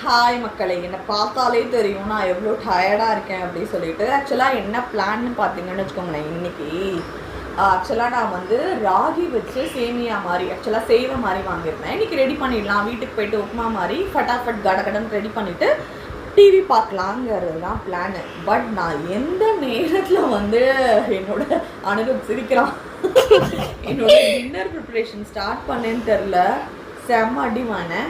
Hi மக்களை, என்னை பார்த்தாலே தெரியும் நான் எவ்வளோ டயர்டாக இருக்கேன் அப்படின்னு சொல்லிட்டு. ஆக்சுவலாக என்ன பிளான்னு பார்த்தீங்கன்னு வச்சுக்கோங்களேன். இன்னைக்கு ஆக்சுவலாக நான் வந்து ராகி வச்சு சேமியா மாதிரி செய்வ மாதிரி வாங்கியிருந்தேன். இன்றைக்கி ரெடி பண்ணிடலாம், வீட்டுக்கு போயிட்டு உப்புமா மாதிரி ஃபட்டாஃபட் கடகடன் ரெடி பண்ணிவிட்டு டிவி பார்க்கலாங்கிறது தான் பிளானு. பட் நான் எந்த நேரத்தில் வந்து என்னோட அனுபவம் சிரிக்கிறான் என்னோட டின்னர் ப்ரிப்பரேஷன் ஸ்டார்ட் பண்ணேன்னு தெரில. செம்ம அடிவானேன்.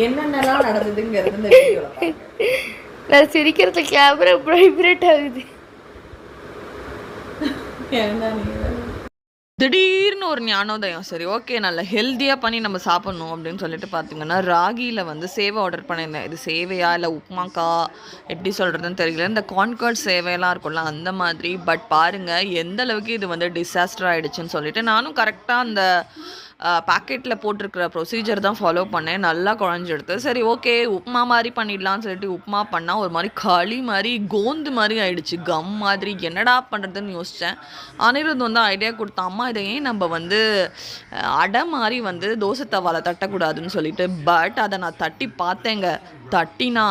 என்னென்னலாம் நடந்ததுங்கிறது இந்த வீடியோல நான் சிரிக்கிறது கேமரா வைப்ரேட் ஆகுது. திடீர்னு ஒரு ஞானோதயம், சரி ஓகே நல்ல ஹெல்த்தியாக பண்ணி நம்ம சாப்பிட்ணும் அப்படின்னு சொல்லிட்டு பார்த்தீங்கன்னா ராகியில் வந்து சேவை ஆர்டர் பண்ணியிருந்தேன். இது சேவையா இல்லை உப்மாக்கா எப்படி சொல்கிறதுன்னு தெரியல. இந்த கான்கர்ட் சேவையெல்லாம் இருக்கும்ல அந்த மாதிரி. பட் பாருங்கள் எந்த அளவுக்கு இது வந்து டிசாஸ்டர் ஆகிடுச்சுன்னு சொல்லிட்டு நானும் கரெக்டாக அந்த பேக்கெட்டில் போட்டிருக்கிற ப்ரொசீஜர் தான் ஃபாலோ பண்ணேன். நல்லா குழஞ்செடுத்து சரி ஓகே உப்புமா மாதிரி பண்ணிடலான்னு சொல்லிட்டு உப்புமா பண்ணால் ஒரு மாதிரி களி மாதிரி கோந்து மாதிரி ஆயிடுச்சு, கம் மாதிரி. என்னடா பண்ணுறதுன்னு யோசித்தேன். அனிருத் வந்து ஐடியா கொடுத்தான், அம்மா இதை ஏன் நம்ம வந்து அடை மாதிரி வந்து தோசை தவாலை தட்டக்கூடாதுன்னு சொல்லிட்டு. பட் அதை நான் தட்டி பார்த்தேங்க. தட்டினா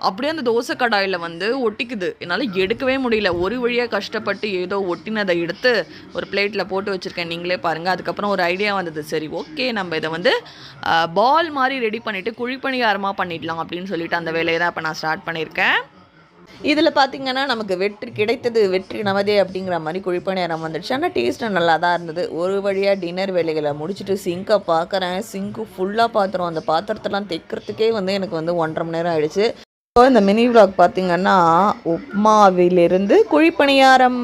அப்படியே அந்த தோசை கடாயில் வந்து ஒட்டிக்குது. என்னால் எடுக்கவே முடியல. ஒரு வழியாக கஷ்டப்பட்டு ஏதோ ஒட்டினதை எடுத்து ஒரு பிளேட்டில் போட்டு வச்சுருக்கேன், நீங்களே பாருங்கள். அதுக்கப்புறம் ஒரு ஐடியா வந்தது, சரி ஓகே நம்ம இதை வந்து பால் மாதிரி ரெடி பண்ணிவிட்டு குழிப்பணிகாரமாக பண்ணிடலாம் அப்படின்னு சொல்லிட்டு அந்த வேலையை தான் இப்போ நான் ஸ்டார்ட் பண்ணியிருக்கேன். இதில் பார்த்திங்கன்னா நமக்கு வெற்றி கிடைத்தது, வெற்றி நமதே அப்படிங்கிற மாதிரி குழிப்பணியாரம் வந்துடுச்சு. ஆனால் டேஸ்ட்டு நல்லா தான் இருந்தது. ஒரு வழியாக டின்னர் வேலைகளை முடிச்சுட்டு சிங்கை பார்க்குறேன். சிங்க்கு ஃபுல்லாக பாத்திரம், அந்த பாத்திரத்தெல்லாம் தைக்கிறதுக்கே வந்து எனக்கு வந்து 1.5 மணி நேரம் ஆகிடுச்சு. இந்த மினி விளாக் பார்த்திங்கன்னா உப்மாவிலிருந்து குழிப்பணியாரம்